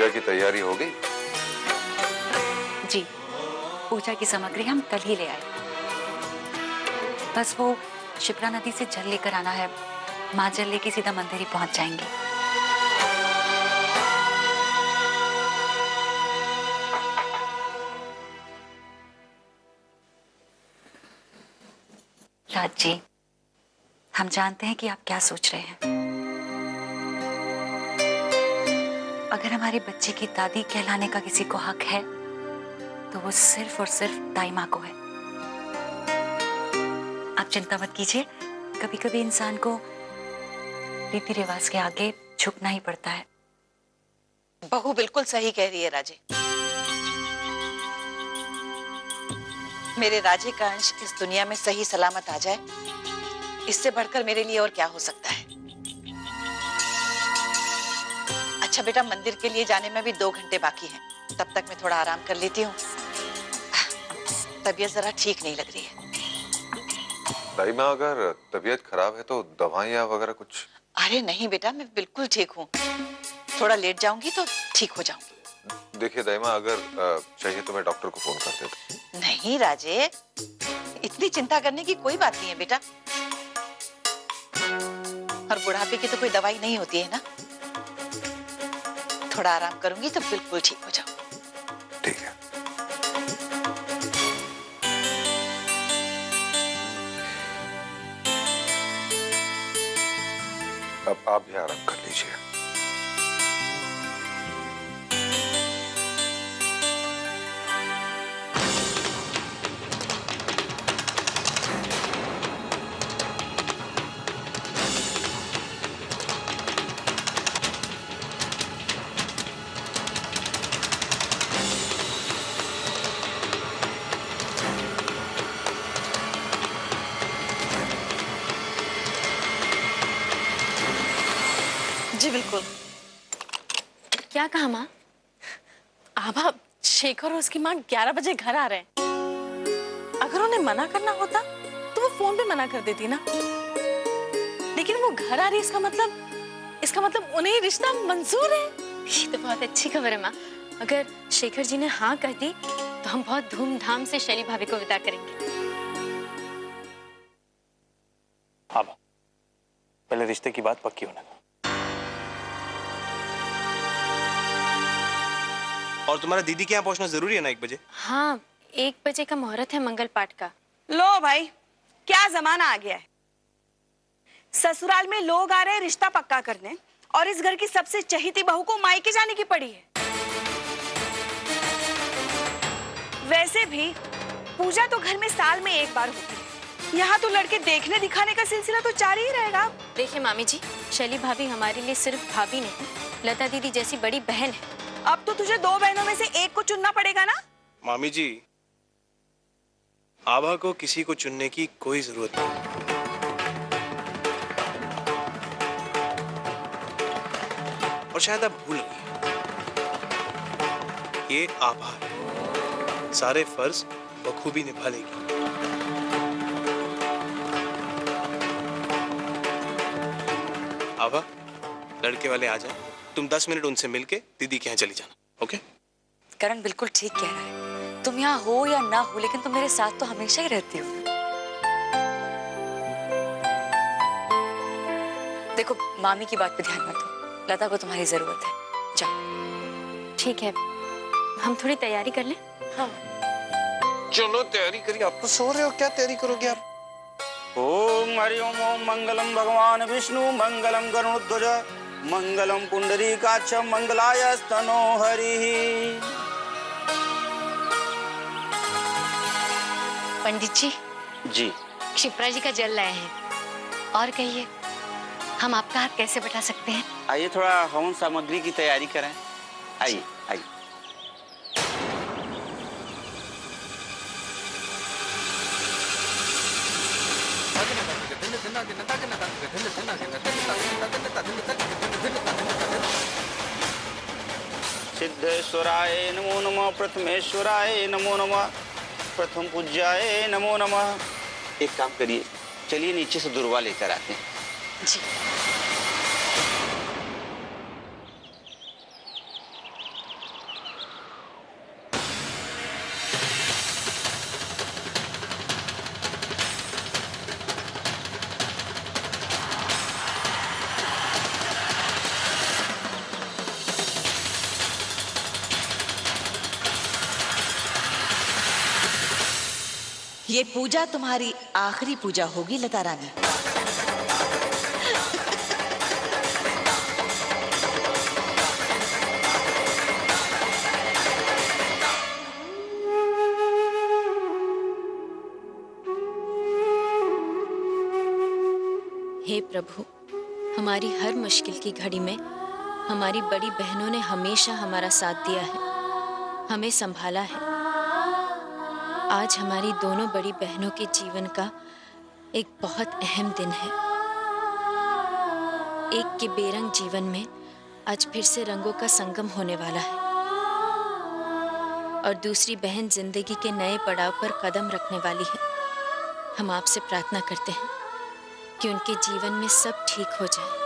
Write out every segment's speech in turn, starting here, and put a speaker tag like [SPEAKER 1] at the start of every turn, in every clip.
[SPEAKER 1] पूजा की तैयारी हो गई?
[SPEAKER 2] जी, पूजा की सामग्री हम कल ही ले आए। बस वो शिप्रा नदी से जल लेकर आना है। माँ जल लेके सीधा मंदिर ही पहुंच जाएंगे। राज जी, हम जानते हैं कि आप क्या सोच रहे हैं। अगर हमारे बच्चे की दादी कहलाने का किसी को हक है तो वो सिर्फ और सिर्फ दाई माँ को है। आप चिंता मत कीजिए, कभी कभी इंसान को रीति रिवाज के आगे झुकना ही पड़ता है।
[SPEAKER 3] बहू बिल्कुल सही कह रही है राजे। मेरे राजे का अंश इस दुनिया में सही सलामत आ जाए, इससे बढ़कर मेरे लिए और क्या हो सकता है। अच्छा बेटा, मंदिर के लिए जाने में भी 2 घंटे बाकी हैं। तब तक मैं थोड़ा आराम कर लेती हूँ। तबीयत जरा ठीक नहीं लग रही है।
[SPEAKER 1] दाई माँ, अगर तबीयत खराब है तो दवाइयाँ वगैरह कुछ?
[SPEAKER 3] अरे नहीं बेटा, मैं बिल्कुल ठीक हूँ। थोड़ा लेट जाऊंगी तो ठीक हो जाऊंगी।
[SPEAKER 1] देखिए दाई माँ, अगर चाहिए तो मैं डॉक्टर को फोन कर देता।
[SPEAKER 3] नहीं राजे, इतनी चिंता करने की कोई बात नहीं है बेटा। और बुढ़ापे की तो कोई दवाई नहीं होती है ना। थोड़ा आराम करूंगी तो बिल्कुल ठीक हो जाऊंगी।
[SPEAKER 1] ठीक है। अब आप भी आराम कर लीजिए।
[SPEAKER 3] जी बिल्कुल।
[SPEAKER 4] क्या कहा माँ? आभा, शेखर और उसकी माँ 11 बजे घर आ रहे हैं। अगर उन्हें मना करना होता तो वो फोन पे मना कर देती ना। लेकिन वो घर आ रही है, इसका मतलब उन्हें रिश्ता मंजूर है।
[SPEAKER 5] ये तो बहुत अच्छी खबर है माँ। अगर शेखर जी ने हाँ कर दी तो हम बहुत धूमधाम से शैली भाभी को विदा करेंगे।
[SPEAKER 6] आभा, पहले रिश्ते की बात पक्की होने दो। और तुम्हारा दीदी के यहाँ पहुंचना जरूरी है ना 1 बजे?
[SPEAKER 5] हाँ, 1 बजे का मुहूर्त है मंगल पाठ का।
[SPEAKER 7] लो भाई, क्या जमाना आ गया है। ससुराल में लोग आ रहे हैं रिश्ता पक्का करने, और इस घर की सबसे चहेती बहू को मायके जाने की पड़ी है। वैसे भी पूजा तो घर में साल में 1 बार होती है। यहाँ तो लड़के देखने दिखाने का सिलसिला तो जारी ही रहेगा।
[SPEAKER 5] देखिए मामी जी, शैली भाभी हमारे लिए सिर्फ भाभी नहीं, लता दीदी जैसी बड़ी बहन है।
[SPEAKER 7] अब तो तुझे 2 बहनों में से एक को चुनना पड़ेगा ना।
[SPEAKER 6] मामी जी, आभा को किसी को चुनने की कोई जरूरत नहीं। और शायद आप भूल गए, ये आभा है, सारे फर्ज बखूबी निभा लेगी। आभा, लड़के वाले आ जाए, तुम 10 मिनट उनसे मिलके दीदी के यहाँ चली जाना। ओके?
[SPEAKER 2] करण बिल्कुल ठीक कह रहा है। तुम यहाँ हो या ना हो, लेकिन तुम मेरे साथ तो हमेशा ही रहती हो। देखो, मामी की बात पे ध्यान मत दो, लता को तुम्हारी जरूरत है। जाओ।
[SPEAKER 5] ठीक है, हम थोड़ी तैयारी कर लें।
[SPEAKER 2] हाँ
[SPEAKER 6] चलो तैयारी करिए। आप तो सो रहे हो, क्या तैयारी करोगे आप?
[SPEAKER 8] ओम हरि ओम। ओम मंगलम भगवान विष्णु मंगलम गरुड़ध्वज मंगलम पुंडरीकाक्ष मंगलाय स्तनो हरि।
[SPEAKER 5] पंडित जी
[SPEAKER 8] जी,
[SPEAKER 5] शिप्रा जी का जल लाए हैं। और कहिए, हम आपका हाथ कैसे बटा सकते हैं?
[SPEAKER 8] आइए थोड़ा हवन सामग्री की तैयारी करें। आइए आइए। सिद्धेश्वराय नमो नमः, प्रथमेश्वराय नमो नमः, प्रथम पूज्याय नमो नमः। एक काम करिए, चलिए नीचे से दुर्वा लेकर आते हैं।
[SPEAKER 2] जी।
[SPEAKER 3] ये पूजा तुम्हारी आखिरी पूजा होगी लता रानी।
[SPEAKER 5] हे प्रभु, हमारी हर मुश्किल की घड़ी में हमारी बड़ी बहनों ने हमेशा हमारा साथ दिया है, हमें संभाला है। आज हमारी दोनों बड़ी बहनों के जीवन का एक बहुत अहम दिन है। एक के बेरंग जीवन में आज फिर से रंगों का संगम होने वाला है और दूसरी बहन जिंदगी के नए पड़ाव पर कदम रखने वाली है। हम आपसे प्रार्थना करते हैं कि उनके जीवन में सब ठीक हो जाए।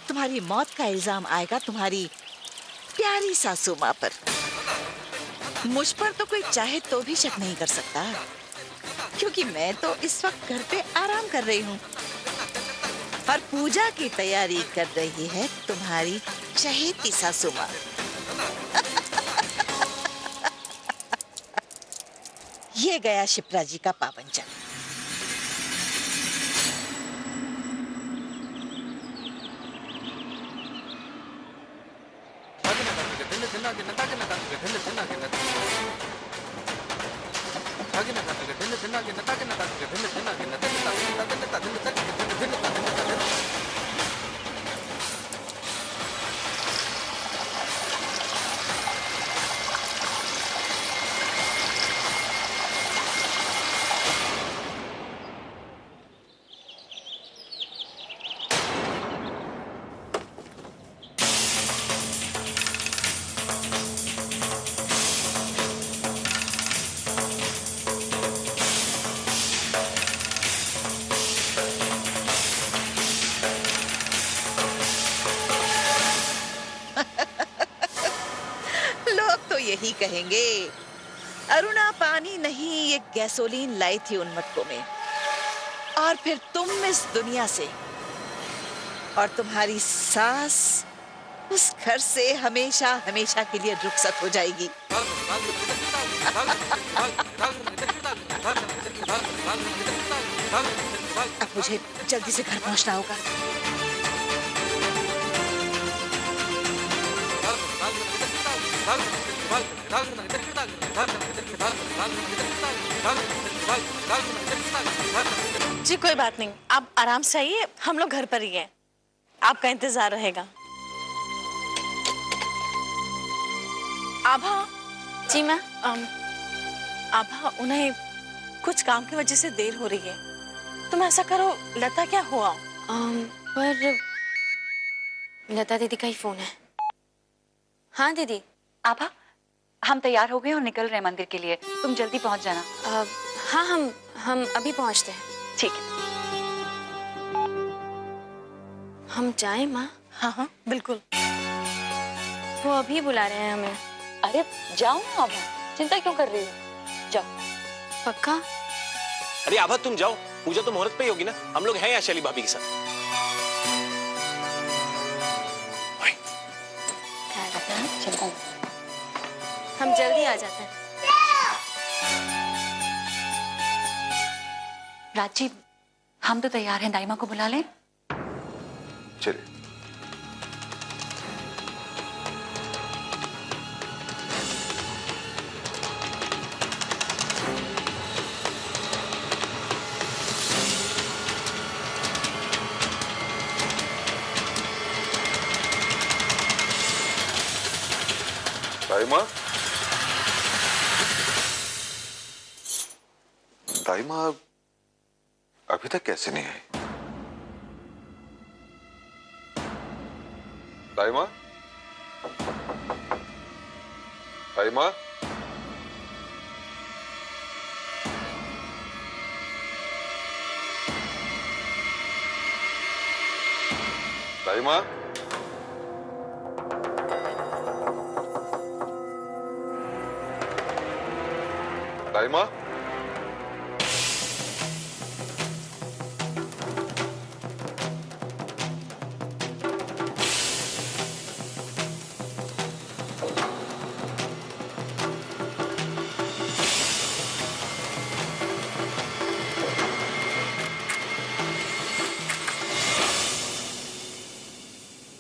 [SPEAKER 3] तुम्हारी मौत का इल्जाम आएगा तुम्हारी प्यारी सासू माँ पर। मुझ पर तो कोई चाहे तो भी शक नहीं कर सकता, क्योंकि मैं तो इस वक्त घर पे आराम कर रही हूँ और पूजा की तैयारी कर रही है तुम्हारी चहेती सासू माँ। ये गया शिप्रा जी का पावन जल। यही कहेंगे, अरुणा पानी नहीं ये गैसोलीन लाई थी उन मटकों में, और फिर तुम इस दुनिया से और तुम्हारी सास उस घर से हमेशा हमेशा के लिए रुखसत हो जाएगी। अब मुझे जल्दी से घर पहुंचना होगा।
[SPEAKER 4] जी कोई बात नहीं, आप आराम से आइए, हम लोग घर पर ही हैं, आपका इंतजार रहेगा। आभा।
[SPEAKER 5] जी माँ।
[SPEAKER 4] आभा, उन्हें कुछ काम की वजह से देर हो रही है, तुम ऐसा करो, लता क्या हुआ?
[SPEAKER 5] पर लता दीदी का ही फोन है। हाँ दीदी।
[SPEAKER 2] आभा, हम तैयार हो गए और निकल रहे हैं मंदिर के लिए, तुम जल्दी पहुंच जाना।
[SPEAKER 5] हाँ हम अभी पहुंचते हैं।
[SPEAKER 2] ठीक है।
[SPEAKER 5] हम जाएं माँ?
[SPEAKER 4] हाँ हाँ बिल्कुल।
[SPEAKER 5] वो अभी बुला रहे हैं हमें।
[SPEAKER 2] अरे जाओ ना आभा, चिंता क्यों कर रही हो, जाओ।
[SPEAKER 5] पक्का?
[SPEAKER 6] अरे आभा तुम जाओ, पूजा तो मुहूर्त पे ही होगी ना, हम लोग हैं यहाँ शैली भाभी के साथ।
[SPEAKER 5] हम जल्दी आ जाते हैं।
[SPEAKER 2] राजीव, हम तो तैयार हैं, दाइमा को बुला लें?
[SPEAKER 1] चलिए। दाइमा, दाइमा अभी तक कैसे नहीं आई? दाइमा, दाइमा, दाइमा, दाइमा,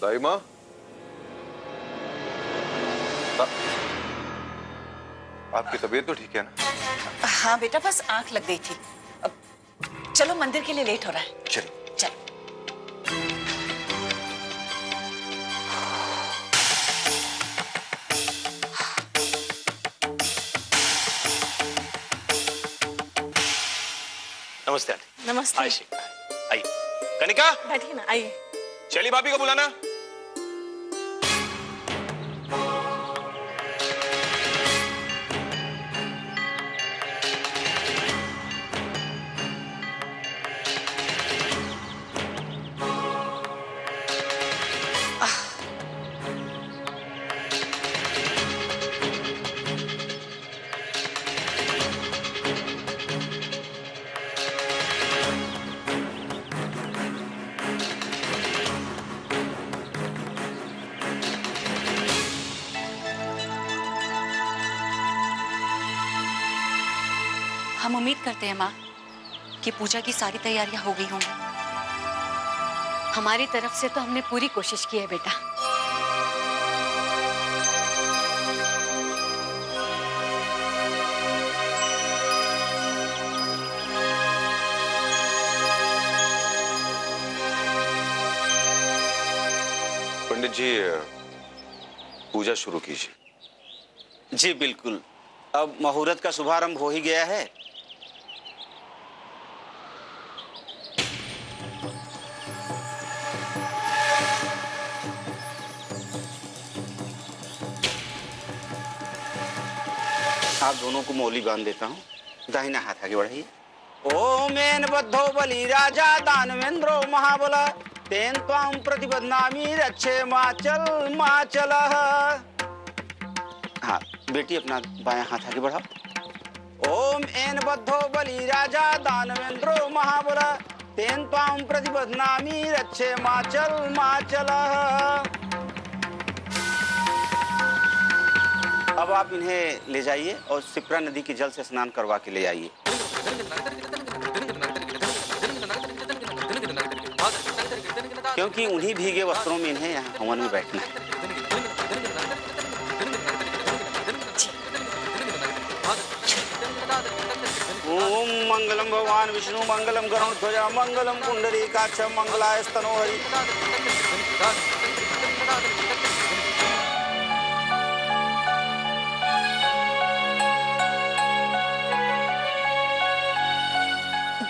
[SPEAKER 1] दाइमा, आपकी तबीयत तो ठीक है ना?
[SPEAKER 3] हाँ बेटा, बस आंख लग गई थी। अब चलो, मंदिर के लिए लेट हो रहा है।
[SPEAKER 1] चलिए।
[SPEAKER 3] चल।
[SPEAKER 6] नमस्ते आंटी।
[SPEAKER 4] नमस्ते।
[SPEAKER 6] आइए, आइए। कनिका,
[SPEAKER 4] बैठिए ना, आइए।
[SPEAKER 6] चलिए भाभी को बुलाना।
[SPEAKER 2] हम उम्मीद करते हैं माँ कि पूजा की सारी तैयारियां हो गई होंगी।
[SPEAKER 9] हमारी तरफ से तो हमने पूरी कोशिश की है बेटा।
[SPEAKER 1] पंडित जी, पूजा शुरू कीजिए।
[SPEAKER 8] जी बिल्कुल, अब मुहूर्त का शुभारंभ हो ही गया है। आप दोनों को मौली बांध देता हूँ। दाहिना हाथ आगे बढ़ाइए। ओमेन बद्धो बलि राजा दानवेंद्रो महाबला तेन त्वां प्रतिबध्नामि रक्षे माचल माचल। हाँ बेटी, अपना बायां हाथ आगे बढ़ाओ। ओम एन बद्धो बलि राजा दानवेंद्रो महाबला तेन त्वां प्रतिबध्नामि रक्षे माचल माचल। अब आप इन्हें ले जाइए और सिप्रा नदी के जल से स्नान करवा के ले आइए। क्योंकि उन्हीं भीगे वस्त्रों में इन्हें यहाँ हवन में बैठना है। ओम मंगलम भगवान विष्णु मंगलम गरुड़ध्वजा मंगलम पुंडरीकाक्ष मंगलाय स्तनोहरि।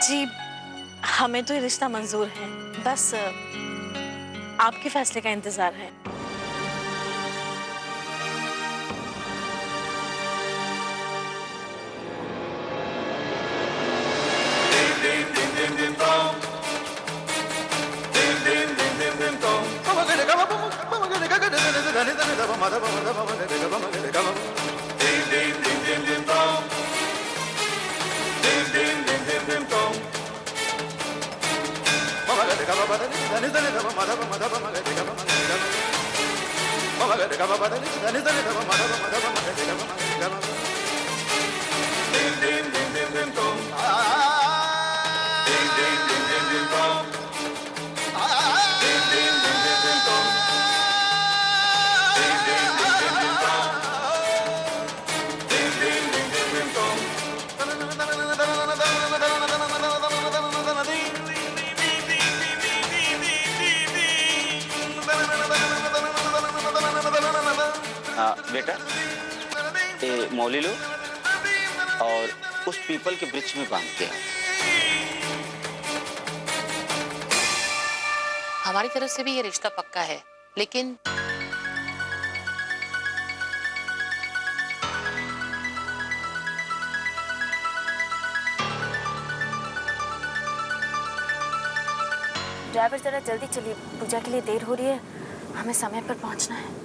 [SPEAKER 4] जी, हमें तो ये रिश्ता मंजूर है, बस आपके फैसले का इंतजार है।
[SPEAKER 8] बेटा ये मौली लो और उस पीपल के वृक्ष में बांध के आओ।
[SPEAKER 10] हमारी तरफ से भी ये रिश्ता पक्का है, लेकिन
[SPEAKER 4] ड्राइवर जरा जल्दी चलिए, पूजा के लिए देर हो रही है, हमें समय पर पहुंचना है।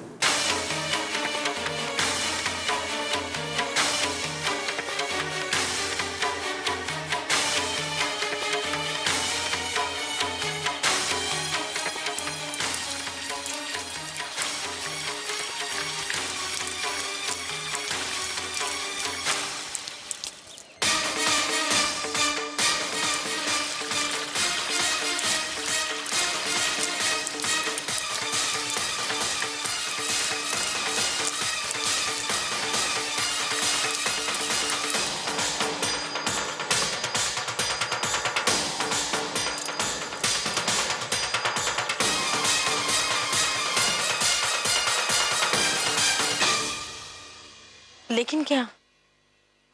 [SPEAKER 4] लेकिन क्या?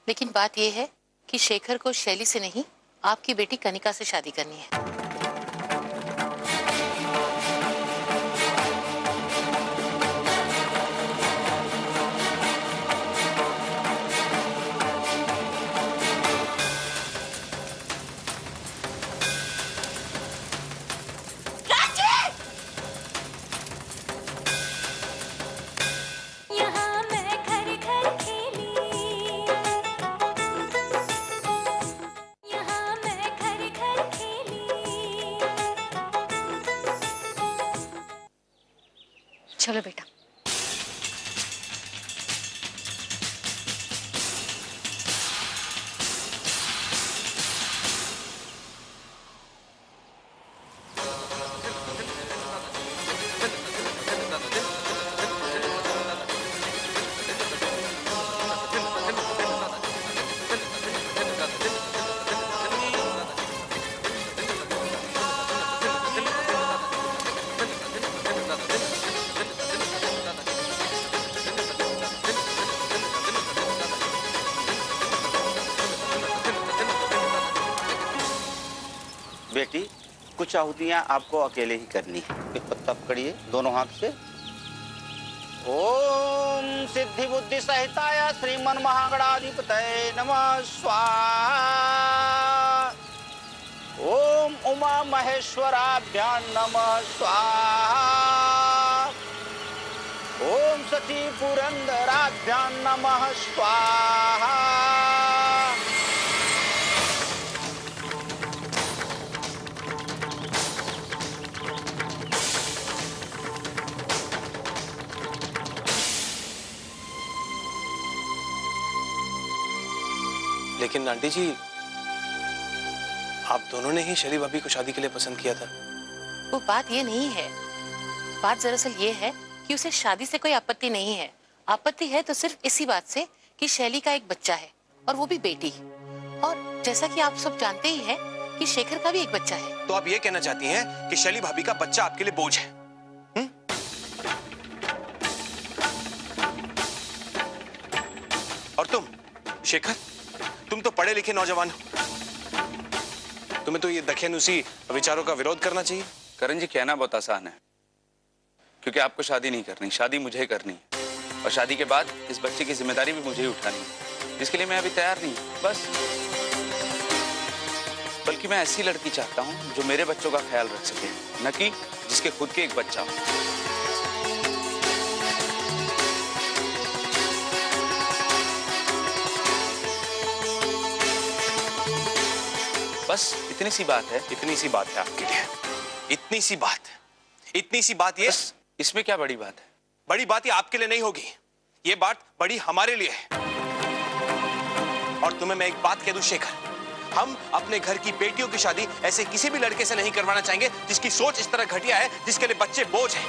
[SPEAKER 10] लेकिन बात यह है कि शेखर को शैली से नहीं, आपकी बेटी कनिका से शादी करनी है।
[SPEAKER 2] चलो बेटा।
[SPEAKER 8] बेटी कुछ आहुतियां आपको अकेले ही करनी है। एक पत्ता पकड़िए दोनों हाथ से। ओम सिद्धि बुद्धि सहिताय श्रीमन महागणाधिपतये नमः स्वाहा। ओम उमा महेश्वराभ्यां नमः स्वाहा। ओम सती पुरंदराभ्यां नमः स्वाहा।
[SPEAKER 6] लेकिन आंटी जी, आप दोनों ने ही शैली भाभी को शादी के लिए पसंद किया था।
[SPEAKER 10] वो बात ये नहीं है, बात दरअसल ये है कि उसे शादी से कोई आपत्ति नहीं है। आपत्ति है तो सिर्फ इसी बात से कि शैली का एक बच्चा है और वो भी बेटी। और जैसा कि आप सब जानते ही हैं कि शेखर का भी एक बच्चा है।
[SPEAKER 6] तो आप ये कहना चाहती हैं कि शैली भाभी का बच्चा आपके लिए बोझ है? और तुम शेखर, तुम तो पढ़े लिखे नौजवान हो, तुम्हें तो ये दखियानुसी विचारों का विरोध करना चाहिए।
[SPEAKER 11] करण जी, कहना बहुत आसान है, क्योंकि आपको शादी नहीं करनी, शादी मुझे करनी है। और शादी के बाद इस बच्चे की जिम्मेदारी भी मुझे ही उठानी है, जिसके लिए मैं अभी तैयार नहीं हूं। बस, बल्कि मैं ऐसी लड़की चाहता हूं जो मेरे बच्चों का ख्याल रख सके, न कि जिसके खुद के एक बच्चा हो। बस इतनी सी बात है।
[SPEAKER 6] इतनी सी बात है आपके लिए? इतनी सी बात? इतनी सी बात? ये
[SPEAKER 11] इसमें क्या बड़ी बात है?
[SPEAKER 6] बड़ी बात ये आपके लिए नहीं होगी, ये बात बड़ी हमारे लिए है। और तुम्हें मैं एक बात कह दूं शेखर, हम अपने घर की बेटियों की शादी ऐसे किसी भी लड़के से नहीं करवाना चाहेंगे जिसकी सोच इस तरह घटिया है, जिसके लिए बच्चे बोझ हैं।